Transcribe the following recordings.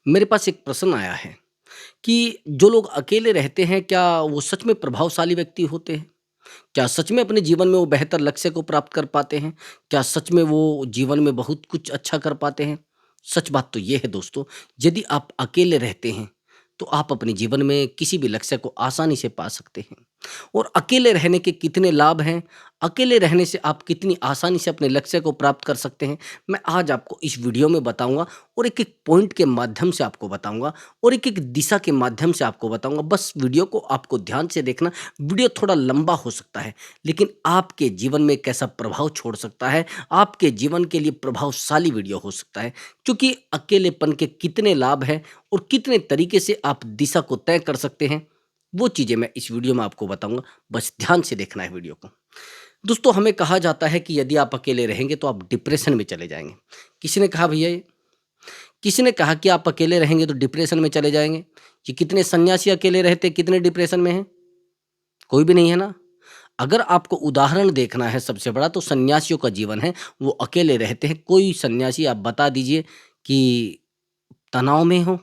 मेरे पास एक प्रश्न आया है कि जो लोग अकेले रहते हैं, क्या वो सच में प्रभावशाली व्यक्ति होते हैं? क्या सच में अपने जीवन में वो बेहतर लक्ष्य को प्राप्त कर पाते हैं? क्या सच में वो जीवन में बहुत कुछ अच्छा कर पाते हैं? सच बात तो ये है दोस्तों, यदि आप अकेले रहते हैं, तो आप अपने जीवन में किसी भी लक्ष्य को आसानी से पा सकते हैं। और अकेले रहने के कितने लाभ हैं, अकेले रहने से आप कितनी आसानी से अपने लक्ष्य को प्राप्त कर सकते हैं, मैं आज आपको इस वीडियो में बताऊँगा और एक-एक पॉइंट के माध्यम से आपको बताऊँगा और एक-एक दिशा के माध्यम से आपको बताऊँगा। बस वीडियो को आपको ध्यान से देखना। वीडियो थोड़ा लंबा हो सकता है, लेकिन आपके जीवन में कैसा प्रभाव छोड़ सकता है, आपके जीवन के लिए प्रभावशाली वीडियो हो सकता है। क्योंकि अकेलेपन के कितने लाभ हैं और कितने तरीके से आप दिशा को तय कर सकते हैं, वो चीज़ें मैं इस वीडियो में आपको बताऊँगा। बस ध्यान से देखना है वीडियो को। दोस्तों, हमें कहा जाता है कि यदि आप अकेले रहेंगे तो आप डिप्रेशन में चले जाएँगे। किसने कहा भैया ये? किसी ने कहा कि आप अकेले रहेंगे तो डिप्रेशन में चले जाएँगे? ये कितने सन्यासी अकेले रहते, कितने डिप्रेशन में हैं? कोई भी नहीं है ना? अगर आपको उदाहरण देखना है सबसे बड़ा, तो सन्यासियों का जीवन है, वो अकेले रहते हैं। कोई सन्यासी आप बता दीजिए कि तनाव में हो,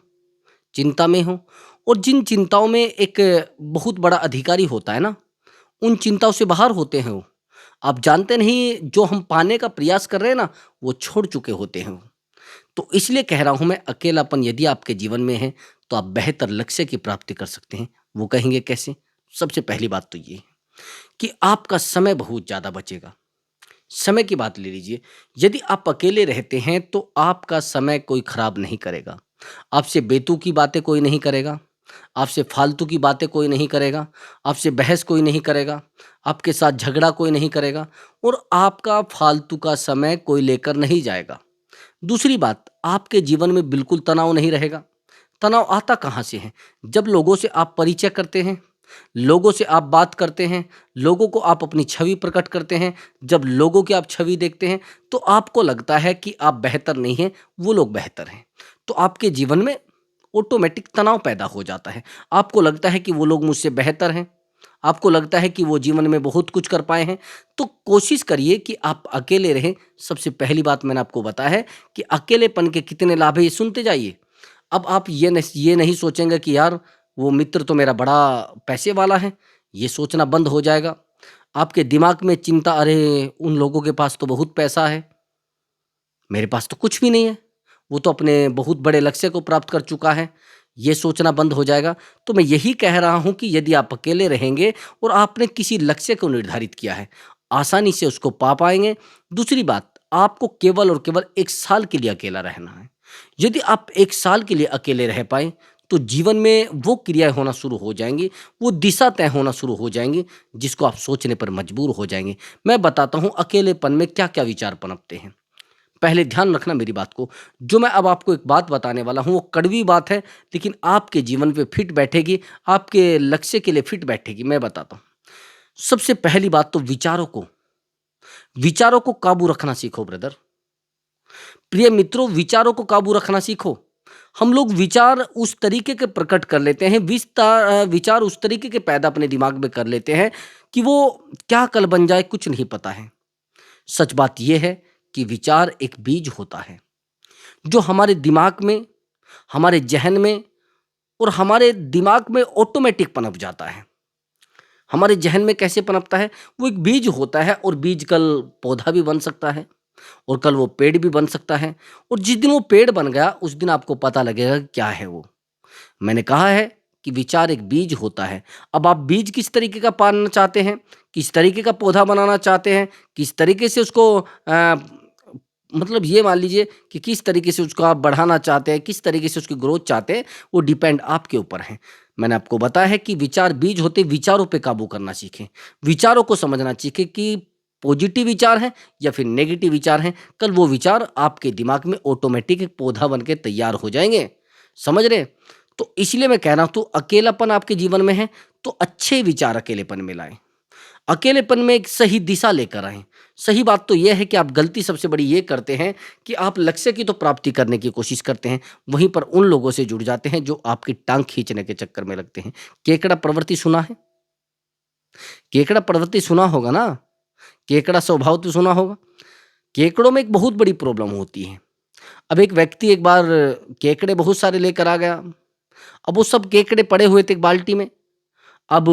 चिंता में हो, और जिन चिंताओं में एक बहुत बड़ा अधिकारी होता है ना, उन चिंताओं से बाहर होते हैं वो। आप जानते नहीं, जो हम पाने का प्रयास कर रहे हैं ना, वो छोड़ चुके होते हैं वो। तो इसलिए कह रहा हूँ मैं, अकेलापन यदि आपके जीवन में है, तो आप बेहतर लक्ष्य की प्राप्ति कर सकते हैं। वो कहेंगे कैसे? सबसे पहली बात तो ये है कि आपका समय बहुत ज़्यादा बचेगा। समय की बात ले लीजिए, यदि आप अकेले रहते हैं तो आपका समय कोई खराब नहीं करेगा। आपसे बेतुकी बातें कोई नहीं करेगा, आपसे फालतू की बातें कोई नहीं करेगा, आपसे बहस कोई नहीं करेगा, आपके साथ झगड़ा कोई नहीं करेगा और आपका फालतू का समय कोई लेकर नहीं जाएगा। दूसरी बात, आपके जीवन में बिल्कुल तनाव नहीं रहेगा। तनाव आता कहाँ से है? जब लोगों से आप परिचय करते हैं, लोगों से आप बात करते हैं, लोगों को आप अपनी छवि प्रकट करते हैं, जब लोगों की आप छवि देखते हैं, तो आपको लगता है कि आप बेहतर नहीं हैं, वो लोग बेहतर हैं। तो आपके जीवन में ऑटोमैटिक तनाव पैदा हो जाता है। आपको लगता है कि वो लोग मुझसे बेहतर हैं, आपको लगता है कि वो जीवन में बहुत कुछ कर पाए हैं। तो कोशिश करिए कि आप अकेले रहें। सबसे पहली बात मैंने आपको बताया है कि अकेलेपन के कितने लाभ हैं, ये सुनते जाइए। अब आप ये नहीं सोचेंगे कि यार, वो मित्र तो मेरा बड़ा पैसे वाला है, ये सोचना बंद हो जाएगा। आपके दिमाग में चिंता, अरे! उन लोगों के पास तो बहुत पैसा है, मेरे पास तो कुछ भी नहीं है, वो तो अपने बहुत बड़े लक्ष्य को प्राप्त कर चुका है, ये सोचना बंद हो जाएगा। तो मैं यही कह रहा हूँ कि यदि आप अकेले रहेंगे और आपने किसी लक्ष्य को निर्धारित किया है, आसानी से उसको पा पाएँगे। दूसरी बात, आपको केवल और केवल 1 साल के लिए अकेला रहना है। यदि आप 1 साल के लिए अकेले रह पाएँ, तो जीवन में वो क्रियाएँ होना शुरू हो जाएँगी, वो दिशा तय होना शुरू हो जाएँगी, जिसको आप सोचने पर मजबूर हो जाएँगे। मैं बताता हूँ अकेलेपन में क्या-क्या विचार पनपते हैं। पहले ध्यान रखना मेरी बात को। जो मैं अब आपको एक बात बताने वाला हूँ, वो कड़वी बात है, लेकिन आपके जीवन पे फिट बैठेगी, आपके लक्ष्य के लिए फिट बैठेगी। मैं बताता हूँ। सबसे पहली बात तो विचारों को काबू रखना सीखो ब्रदर। प्रिय मित्रों, विचारों को काबू रखना सीखो। हम लोग विचार उस तरीके के प्रकट कर लेते हैं, विचार उस तरीके के पैदा अपने दिमाग में कर लेते हैं कि वो क्या कल बन जाए कुछ नहीं पता है। सच बात ये है कि विचार एक बीज होता है, जो हमारे दिमाग में, हमारे ज़हन में और हमारे दिमाग में ऑटोमैटिक पनप जाता है। हमारे ज़हन में कैसे पनपता है? वो एक बीज होता है और बीज कल पौधा भी बन सकता है और कल वो पेड़ भी बन सकता है, और जिस दिन वो पेड़ बन गया, उस दिन आपको पता लगेगा कि क्या है वो। मैंने कहा है कि विचार एक बीज होता है। अब आप बीज किस तरीके का पालना चाहते हैं, किस तरीके का पौधा बनाना चाहते हैं, किस तरीके से उसको मतलब ये मान लीजिए कि किस तरीके से उसको आप बढ़ाना चाहते हैं, किस तरीके से उसकी ग्रोथ चाहते हैं, वो डिपेंड आपके ऊपर है। मैंने आपको बताया है कि विचार बीज होते हैं, विचारों पे काबू करना सीखें। विचारों को समझना सीखें कि पॉजिटिव विचार हैं या फिर नेगेटिव विचार हैं। कल वो विचार आपके दिमाग में ऑटोमेटिक एक पौधा बन के तैयार हो जाएँगे। समझ रहे हैं? तो इसलिए मैं कह रहा हूँ, तो अकेलापन आपके जीवन में है, तो अच्छे विचार अकेलेपन में लाएँ। अकेलेपन में एक सही दिशा लेकर आएँ। सही बात तो ये है कि आप गलती सबसे बड़ी ये करते हैं कि आप लक्ष्य की तो प्राप्ति करने की कोशिश करते हैं, वहीं पर उन लोगों से जुड़ जाते हैं जो आपकी टाँग खींचने के चक्कर में लगते हैं। केकड़ा प्रवृत्ति सुना है? केकड़ा प्रवृत्ति सुना होगा ना? केकड़ा स्वभाव तो सुना होगा? केकड़ों में एक बहुत बड़ी प्रॉब्लम होती है। अब एक व्यक्ति एक बार केकड़े बहुत सारे लेकर आ गया। अब वो सब केकड़े पड़े हुए थे एक बाल्टी में। अब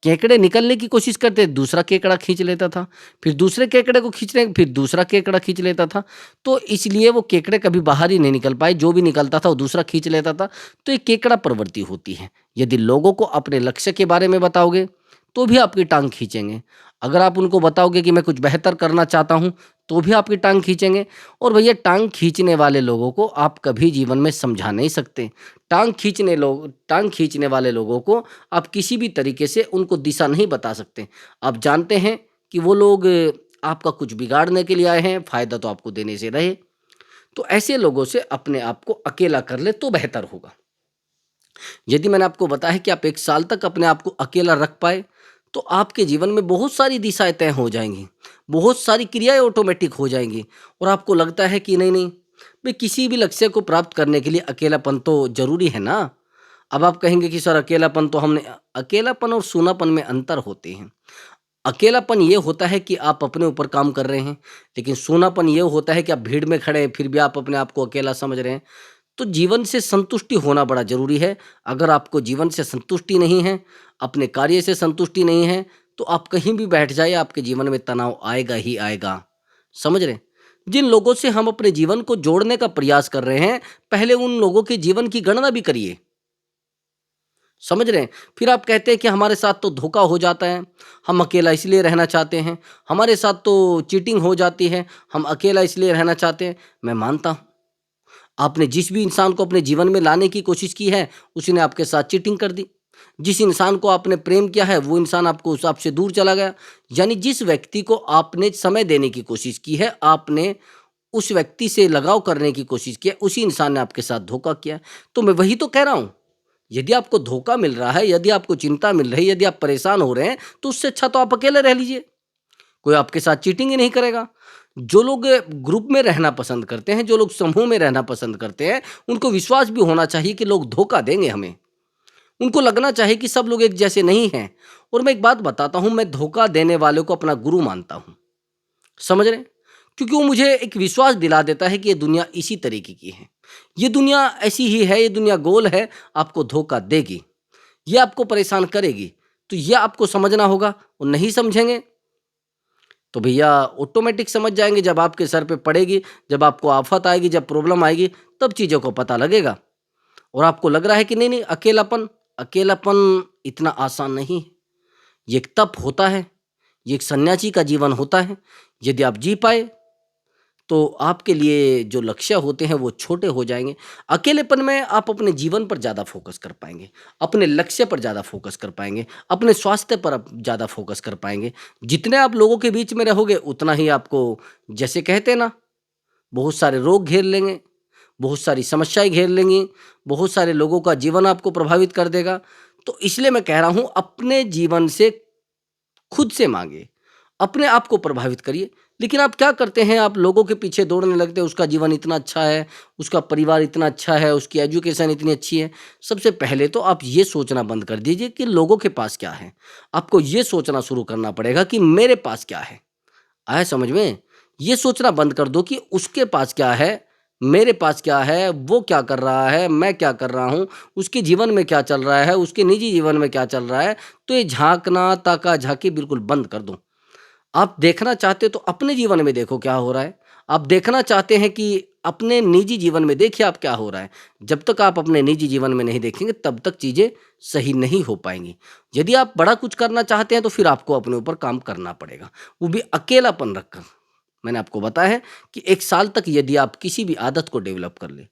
केकड़े निकलने की कोशिश करते, दूसरा केकड़ा खींच लेता था, फिर दूसरे केकड़े को खींचने, फिर दूसरा केकड़ा खींच लेता था। तो इसलिए वो केकड़े कभी बाहर ही नहीं निकल पाए, जो भी निकलता था वो दूसरा खींच लेता था। तो ये केकड़ा प्रवृत्ति होती है। यदि लोगों को अपने लक्ष्य के बारे में बताओगे, तो भी आपकी टाँग खींचेंगे। अगर आप उनको बताओगे कि मैं कुछ बेहतर करना चाहता हूँ, तो भी आपकी टाँग खींचेंगे। और भैया टाँग खींचने वाले लोगों को आप कभी जीवन में समझा नहीं सकते। टाँग खींचने वाले लोगों को आप किसी भी तरीके से उनको दिशा नहीं बता सकते। आप जानते हैं कि वो लोग आपका कुछ बिगाड़ने के लिए आए हैं, फ़ायदा तो आपको देने से रहे। तो ऐसे लोगों से अपने आप को अकेला कर ले तो बेहतर होगा। यदि मैंने आपको बताया कि आप 1 साल तक अपने आप को अकेला रख पाए, तो आपके जीवन में बहुत सारी दिशाएँ तय हो जाएँगी, बहुत सारी क्रियाएँ ऑटोमेटिक हो जाएँगी और आपको लगता है कि नहीं, भई किसी भी लक्ष्य को प्राप्त करने के लिए अकेलापन तो ज़रूरी है ना। अब आप कहेंगे कि सर अकेलापन तो हमने अकेलापन और सूनापन में अंतर होते हैं। अकेलापन ये होता है कि आप अपने ऊपर काम कर रहे हैं, लेकिन सूनापन ये होता है कि आप भीड़ में खड़े हैं, फिर भी आप अपने आप को अकेला समझ रहे हैं। तो जीवन से संतुष्टि होना बड़ा ज़रूरी है। अगर आपको जीवन से संतुष्टि नहीं है, अपने कार्य से संतुष्टि नहीं है, तो आप कहीं भी बैठ जाइए, आपके जीवन में तनाव आएगा ही आएगा। समझ रहे हैं? जिन लोगों से हम अपने जीवन को जोड़ने का प्रयास कर रहे हैं, पहले उन लोगों के जीवन की गणना भी करिए। समझ रहे हैं? फिर आप कहते हैं कि हमारे साथ तो धोखा हो जाता है, हम अकेला इसलिए रहना चाहते हैं, हमारे साथ तो चीटिंग हो जाती है, हम अकेला इसलिए रहना चाहते हैं। मैं मानता हूँ, आपने जिस भी इंसान को अपने जीवन में लाने की कोशिश की है, उसने आपके साथ चीटिंग कर दी। जिस इंसान को आपने प्रेम किया है, वो इंसान आपसे दूर चला गया। यानी जिस व्यक्ति को आपने समय देने की कोशिश की है, आपने उस व्यक्ति से लगाव करने की कोशिश की है, उसी इंसान ने आपके साथ धोखा किया। तो मैं वही तो कह रहा हूँ, यदि आपको धोखा मिल रहा है, यदि आपको चिंता मिल रही है, यदि आप परेशान हो रहे हैं, तो उससे अच्छा तो आप अकेले रह लीजिए। कोई आपके साथ चीटिंग ही नहीं करेगा। जो लोग ग्रुप में रहना पसंद करते हैं, जो लोग समूह में रहना पसंद करते हैं, उनको विश्वास भी होना चाहिए कि लोग धोखा देंगे हमें। उनको लगना चाहिए कि सब लोग एक जैसे नहीं हैं। और मैं एक बात बताता हूँ, मैं धोखा देने वाले को अपना गुरु मानता हूँ। समझ रहे हैं? क्योंकि वो मुझे एक विश्वास दिला देता है कि ये दुनिया इसी तरीके की है। ये दुनिया ऐसी ही है, ये दुनिया गोल है, आपको धोखा देगी। ये आपको परेशान करेगी। तो ये आपको समझना होगा और नहीं समझेंगे तो भैया ऑटोमेटिक समझ जाएँगे, जब आपके सर पे पड़ेगी, जब आपको आफ़त आएगी, जब प्रॉब्लम आएगी, तब चीज़ों को पता लगेगा। और आपको लग रहा है कि नहीं, अकेलापन अकेलापन इतना आसान नहीं है। ये एक तप होता है, ये एक सन्यासी का जीवन होता है। यदि आप जी पाए, तो आपके लिए जो लक्ष्य होते हैं वो छोटे हो जाएँगे। अकेलेपन में आप अपने जीवन पर ज़्यादा फ़ोकस कर पाएँगे, अपने लक्ष्य पर ज़्यादा फ़ोकस कर पाएँगे, अपने स्वास्थ्य पर आप ज़्यादा फ़ोकस कर पाएँगे। जितने आप लोगों के बीच में रहोगे, उतना ही आपको, जैसे कहते हैं ना, बहुत सारे रोग घेर लेंगे, बहुत सारी समस्याएँ घेर लेंगी, बहुत सारे लोगों का जीवन आपको प्रभावित कर देगा। तो इसलिए मैं कह रहा हूँ, अपने जीवन से खुद से माँगिए, अपने आप को प्रभावित करिए। लेकिन आप क्या करते हैं, आप लोगों के पीछे दौड़ने लगते हैं, उसका जीवन इतना अच्छा है, उसका परिवार इतना अच्छा है, उसकी एजुकेशन इतनी अच्छी है। सबसे पहले तो आप ये सोचना बंद कर दीजिए कि लोगों के पास क्या है। आपको ये सोचना शुरू करना पड़ेगा कि मेरे पास क्या है। आया समझ में? ये सोचना बंद कर दो कि उसके पास क्या है, मेरे पास क्या है, वो क्या कर रहा है, मैं क्या कर रहा हूँ, उसके जीवन में क्या चल रहा है, उसके निजी जीवन में क्या चल रहा है। तो ये झाँकना, ताका-झाकी बिल्कुल बंद कर दो। आप देखना चाहते हो तो अपने जीवन में देखो क्या हो रहा है। आप देखना चाहते हैं कि अपने निजी जीवन में देखिए आप क्या हो रहा है। जब तक आप अपने निजी जीवन में नहीं देखेंगे, तब तक चीज़ें सही नहीं हो पाएँगी। यदि आप बड़ा कुछ करना चाहते हैं, तो फिर आपको अपने ऊपर काम करना पड़ेगा, वो भी अकेलापन रखकर। मैंने आपको बताया है कि 1 साल तक यदि आप किसी भी आदत को डेवलप कर लें,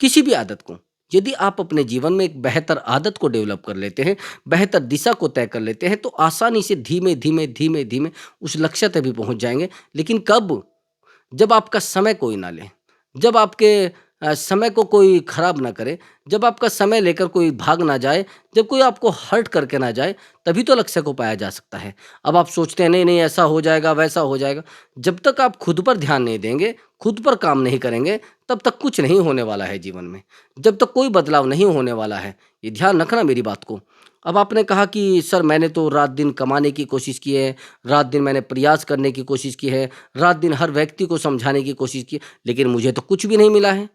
किसी भी आदत को, यदि आप अपने जीवन में एक बेहतर आदत को डेवलप कर लेते हैं, बेहतर दिशा को तय कर लेते हैं, तो आसानी से धीमे-धीमे, धीमे-धीमे उस लक्ष्य तक भी पहुँच जाएँगे। लेकिन कब? जब आपका समय कोई ना ले, जब आपके समय को कोई खराब ना करे, जब आपका समय लेकर कोई भाग ना जाए, जब कोई आपको हर्ट करके ना जाए, तभी तो लक्ष्य को पाया जा सकता है। अब आप सोचते हैं नहीं ऐसा हो जाएगा, वैसा हो जाएगा। जब तक आप खुद पर ध्यान नहीं देंगे, खुद पर काम नहीं करेंगे, तब तक कुछ नहीं होने वाला है जीवन में। जब तक कोई बदलाव नहीं होने वाला है, ये ध्यान रखना मेरी बात को। अब आपने कहा कि सर मैंने तो रात-दिन कमाने की कोशिश की है, रात-दिन मैंने प्रयास करने की कोशिश की है, रात-दिन हर व्यक्ति को समझाने की कोशिश की, लेकिन मुझे तो कुछ भी नहीं मिला है।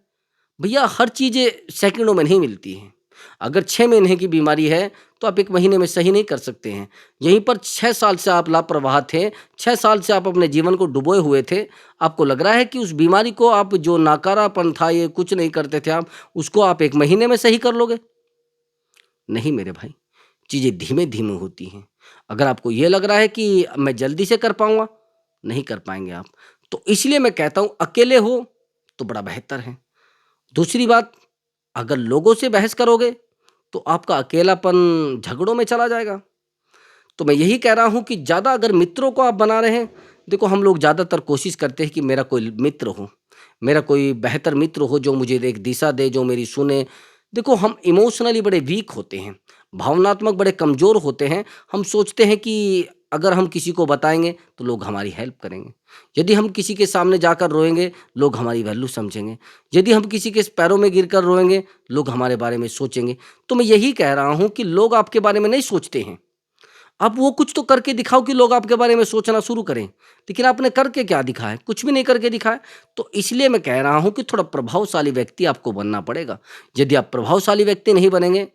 भैया हर चीज़ें सेकंडों में नहीं मिलती हैं। अगर 6 महीने की बीमारी है, तो आप 1 महीने में सही नहीं कर सकते हैं। यहीं पर 6 साल से आप लापरवाह थे, 6 साल से आप अपने जीवन को डुबोए हुए थे। आपको लग रहा है कि उस बीमारी को आप जो नाकारापन था, ये कुछ नहीं करते थे आप, उसको आप 1 महीने में सही कर लोगे? नहीं मेरे भाई, चीज़ें धीमे-धीमे होती हैं। अगर आपको ये लग रहा है कि मैं जल्दी से कर पाऊँगा, नहीं कर पाएँगे आप। तो इसलिए मैं कहता हूँ अकेले हो, तो बड़ा बेहतर है। दूसरी बात, अगर लोगों से बहस करोगे, तो आपका अकेलापन झगड़ों में चला जाएगा। तो मैं यही कह रहा हूँ कि ज़्यादा अगर मित्रों को आप बना रहे हैं, देखो हम लोग ज़्यादातर कोशिश करते हैं कि मेरा कोई मित्र हो, मेरा कोई बेहतर मित्र हो जो मुझे एक दिशा दे, जो मेरी सुने। देखो हम इमोशनली बड़े वीक होते हैं, भावनात्मक बड़े कमज़ोर होते हैं। हम सोचते हैं कि अगर हम किसी को बताएँगे तो लोग हमारी हेल्प करेंगे। यदि हम किसी के सामने जाकर रोएँगे, लोग हमारी वैल्यू समझेंगे। यदि हम किसी के पैरों में गिरकर रोएँगे, लोग हमारे बारे में सोचेंगे। तो मैं यही कह रहा हूँ कि लोग आपके बारे में नहीं सोचते हैं। आप वो कुछ तो करके दिखाओ कि लोग आपके बारे में सोचना शुरू करें। लेकिन आपने करके क्या दिखाया? कुछ भी नहीं करके दिखाया। तो इसलिए मैं कह रहा हूँ कि थोड़ा प्रभावशाली व्यक्ति आपको बनना पड़ेगा। यदि आप प्रभावशाली व्यक्ति नहीं बनेंगे,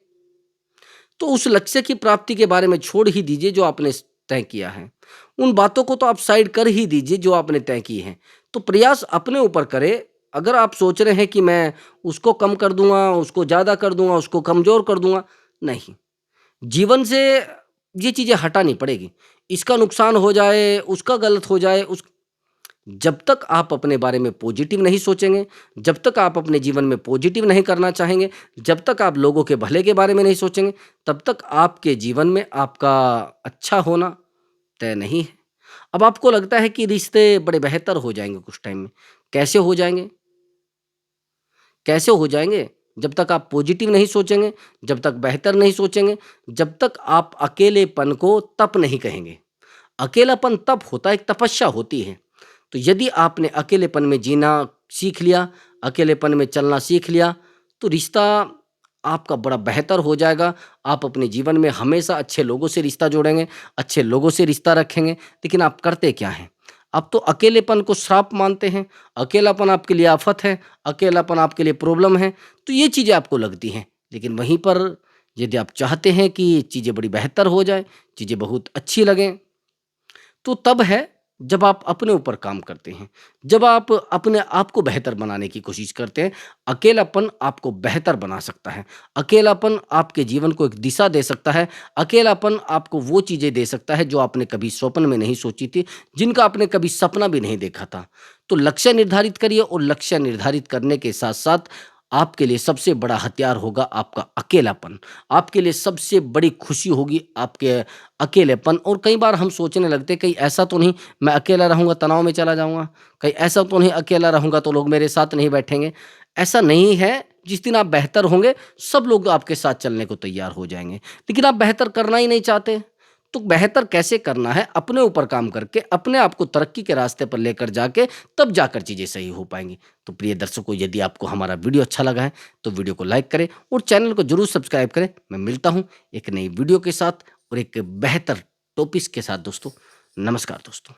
तो उस लक्ष्य की प्राप्ति के बारे में छोड़ ही दीजिए जो आपने तय किया है। उन बातों को तो आप साइड कर ही दीजिए जो आपने तय की हैं। तो प्रयास अपने ऊपर करें। अगर आप सोच रहे हैं कि मैं उसको कम कर दूँगा, उसको ज़्यादा कर दूँगा, उसको कमज़ोर कर दूँगा, नहीं। जीवन से ये चीज़ें हटानी पड़ेगी। इसका नुकसान हो जाए, उसका गलत हो जाए, उस जब तक आप अपने बारे में पॉजिटिव नहीं सोचेंगे, जब तक आप अपने जीवन में पॉजिटिव नहीं करना चाहेंगे, जब तक आप लोगों के भले के बारे में नहीं सोचेंगे, तब तक आपके जीवन में आपका अच्छा होना तय नहीं है। अब आपको लगता है कि रिश्ते बड़े बेहतर हो जाएँगे कुछ टाइम में। कैसे हो जाएँगे? कैसे हो जाएँगे? जब तक आप पॉजिटिव नहीं सोचेंगे, जब तक बेहतर नहीं सोचेंगे, जब तक आप अकेलेपन को तप नहीं कहेंगे। अकेलापन तप होता है, एक तपस्या होती है। तो यदि आपने अकेलेपन में जीना सीख लिया, अकेलेपन में चलना सीख लिया, तो रिश्ता आपका बड़ा बेहतर हो जाएगा। आप अपने जीवन में हमेशा अच्छे लोगों से रिश्ता जोड़ेंगे, अच्छे लोगों से रिश्ता रखेंगे। लेकिन आप करते क्या हैं? आप तो अकेलेपन को श्राप मानते हैं, अकेलापन आपके लिए आफ़त है, अकेलापन आपके लिए प्रॉब्लम है, तो ये चीज़ें आपको लगती हैं। लेकिन वहीं पर यदि आप चाहते हैं कि चीज़ें बड़ी बेहतर हो जाएँ, चीज़ें बहुत अच्छी लगें, तो तब है जब आप अपने ऊपर काम करते हैं, जब आप अपने आप को बेहतर बनाने की कोशिश करते हैं। अकेलापन आपको बेहतर बना सकता है, अकेलापन आपके जीवन को एक दिशा दे सकता है, अकेलापन आपको वो चीज़ें दे सकता है जो आपने कभी स्वप्न में नहीं सोची थी, जिनका आपने कभी सपना भी नहीं देखा था। तो लक्ष्य निर्धारित करिए और लक्ष्य निर्धारित करने के साथ-साथ आपके लिए सबसे बड़ा हथियार होगा आपका अकेलापन। आपके लिए सबसे बड़ी खुशी होगी आपके अकेलेपन। और कई बार हम सोचने लगते हैं कहीं ऐसा तो नहीं मैं अकेला रहूँगा तनाव में चला जाऊँगा, कहीं ऐसा तो नहीं अकेला रहूँगा तो लोग मेरे साथ नहीं बैठेंगे। ऐसा नहीं है, जिस दिन आप बेहतर होंगे सब लोग आपके साथ चलने को तैयार हो जाएँगे। लेकिन आप बेहतर करना ही नहीं चाहते, तो बेहतर कैसे करना है? अपने ऊपर काम करके, अपने आप को तरक्की के रास्ते पर लेकर जाके तब जाकर चीज़ें सही हो पाएँगी। तो प्रिय दर्शकों, यदि आपको हमारा वीडियो अच्छा लगा है तो वीडियो को लाइक करें और चैनल को ज़रूर सब्सक्राइब करें। मैं मिलता हूँ एक नई वीडियो के साथ और एक बेहतर टॉपिक्स के साथ दोस्तों। नमस्कार दोस्तों।